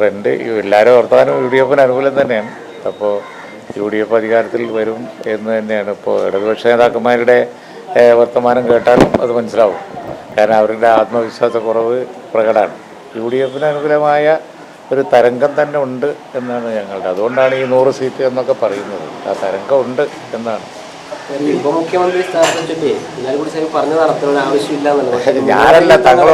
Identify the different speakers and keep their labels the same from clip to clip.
Speaker 1: Trend എല്ലാവരും വർത്തമാനം UDF അനുകൂലം തന്നെയാണ്. അപ്പോൾ UDF അധികാരത്തിൽ വരും എന്ന് തന്നെയാണ്. ഇപ്പോൾ ഇടതുപക്ഷ നേതാക്കന്മാരുടെ വർത്തമാനം കേട്ടാലും അത് മനസ്സിലാവും. കാരണം അവരുടെ ആത്മവിശ്വാസക്കുറവ് പ്രകടമാണ്. UDF അനുകൂലമായ ഒരു തരംഗം തന്നെ ഉണ്ട് എന്നാണ് ഞങ്ങളുടെ. അതുകൊണ്ടാണ് ഈ 100 സീറ്റ് എന്നൊക്കെ പറയുന്നത്. ആ തരംഗം ഉണ്ട് എന്നാണ്.
Speaker 2: ഉപമുഖ്യമന്ത്രി സ്ഥാനത്തെ ചൊല്ലി എല്ലാവരും കൂടി പറഞ്ഞത് നടത്തുന്ന ആവശ്യമില്ല എന്നുള്ളത്
Speaker 1: ഞാനല്ല തങ്ങൾ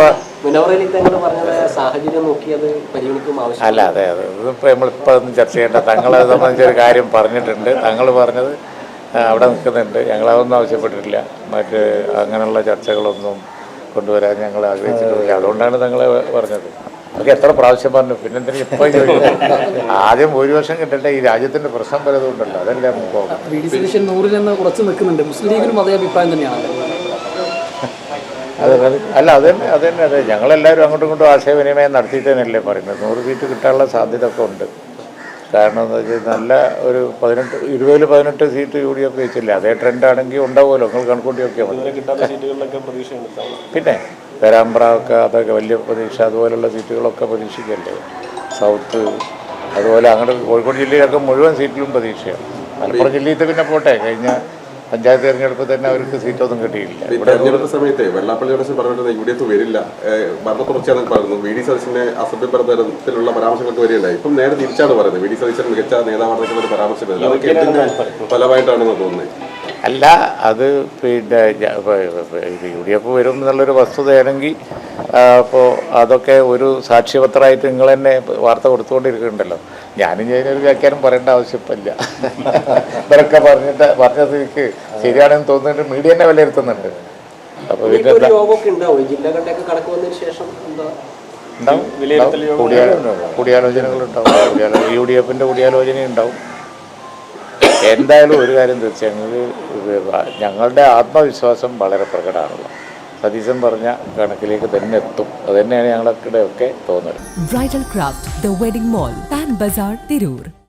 Speaker 2: പറഞ്ഞ സാഹചര്യം നോക്കി അത് പരിഗണിക്കും ആവശ്യം
Speaker 1: അല്ല. അതെ ഇതിപ്പോൾ നമ്മളിപ്പോൾ ഒന്നും ചർച്ച ചെയ്യേണ്ട. തങ്ങളെ സംബന്ധിച്ചൊരു കാര്യം പറഞ്ഞിട്ടുണ്ട്. തങ്ങൾ പറഞ്ഞത് അവിടെ നിൽക്കുന്നുണ്ട്. ഞങ്ങളതൊന്നും ആവശ്യപ്പെട്ടിട്ടില്ല. മറ്റ് അങ്ങനെയുള്ള ചർച്ചകളൊന്നും കൊണ്ടുവരാൻ ഞങ്ങൾ ആഗ്രഹിച്ചിട്ടില്ല. അതുകൊണ്ടാണ് തങ്ങളെ പറഞ്ഞത്. അതൊക്കെ എത്ര പ്രാവശ്യം പറഞ്ഞു. പിന്നെന്തിനും ഇപ്പോൾ ആദ്യം ഭൂരിപക്ഷം കിട്ടട്ടെ. ഈ രാജ്യത്തിൻ്റെ പ്രശ്നം പലതുകൊണ്ടല്ലോ. അതല്ലേ നമുക്ക് പോകാം.
Speaker 3: കുറച്ച് നിൽക്കുന്നുണ്ട്. മുസ്ലിം ലീഗിനും അതേ അഭിപ്രായം തന്നെയാണ്.
Speaker 1: അല്ല അതന്നെ ഞങ്ങളെല്ലാവരും അങ്ങോട്ടും ഇങ്ങോട്ടും ആശയവിനിമയം നടത്തിയിട്ട് തന്നെയല്ലേ പറയുന്നത്. 100 സീറ്റ് കിട്ടാനുള്ള സാധ്യത ഒക്കെ ഉണ്ട്. കാരണം എന്താ വെച്ചാൽ നല്ല ഒരു 20-18 സീറ്റ് UDF ജയിച്ചില്ലേ. അതേ ട്രെൻഡാണെങ്കിൽ ഉണ്ടാവുമല്ലോ. നിങ്ങൾ കണക്കൂട്ടി പിന്നെ പേരാമ്പ്രയൊക്കെ അതൊക്കെ വലിയ പ്രതീക്ഷ. അതുപോലുള്ള സീറ്റുകളൊക്കെ പ്രതീക്ഷിക്കല്ലേ. സൗത്ത് അതുപോലെ അങ്ങോട്ട് കോഴിക്കോട് ജില്ലയിലൊക്കെ മുഴുവൻ സീറ്റിലും പ്രതീക്ഷയാണ്. മലപ്പുറം ജില്ലയിൽ പിന്നെ പോട്ടെ. കഴിഞ്ഞ പഞ്ചായത്ത് തെരഞ്ഞെടുപ്പ് തന്നെ അവർക്ക് സീറ്റൊന്നും കിട്ടിയില്ല.
Speaker 4: തെരഞ്ഞെടുപ്പ് സമയത്ത് വെള്ളാപ്പള്ളി നടേശൻ പറഞ്ഞിട്ട് UDF വരില്ല, ഭരണ തുടർച്ചയാണെന്ന് പറയുന്നു. VD സതീശന്റെ അസഭ്യ തരത്തിലുള്ള പരാമർശങ്ങളൊക്കെ വരികയുണ്ടായി. ഇപ്പം നേരെ തിരിച്ചാണ് പറയുന്നത്. VD സതീശൻ മികച്ച നേതാവാണെന്നൊക്കെ ഒരു പരാമർശം വരുന്നത്. അതൊക്കെ എന്തിന്റെ ഫലമായിട്ടാണെന്ന് തോന്നുന്നത്?
Speaker 1: അല്ല, അത് പിന്നെ UDF വരും എന്നുള്ളൊരു വസ്തുതയാണെങ്കിൽ അപ്പോൾ അതൊക്കെ ഒരു സാക്ഷ്യപത്രമായിട്ട് നിങ്ങൾ തന്നെ വാർത്ത കൊടുത്തുകൊണ്ടിരിക്കുന്നുണ്ടല്ലോ. ഞാനും ഞാനൊരു വ്യാഖ്യാനം പറയേണ്ട ആവശ്യമില്ല. ഇവരൊക്കെ പറഞ്ഞ സ്ഥിതിക്ക് ശരിയാണെന്ന് തോന്നുന്നുണ്ട്. മീഡിയ തന്നെ വിലയിരുത്തുന്നുണ്ട്. അപ്പോൾ കൂടിയാലോചനകളുണ്ടാവും. UDFന്റെ കൂടിയാലോചനയുണ്ടാവും. എന്തായാലും ഒരു കാര്യം തീർച്ചയായും ഞങ്ങളുടെ ആത്മവിശ്വാസം വളരെ പ്രകടമാണല്ലോ. സതീശൻ പറഞ്ഞ കണക്കിലേക്ക് തന്നെ എത്തും. അത് തന്നെയാണ് ഞങ്ങളുടെ ഒക്കെ തോന്നൽ.
Speaker 5: Bridal craft, the wedding mall, Pan Bazaar, Tirur.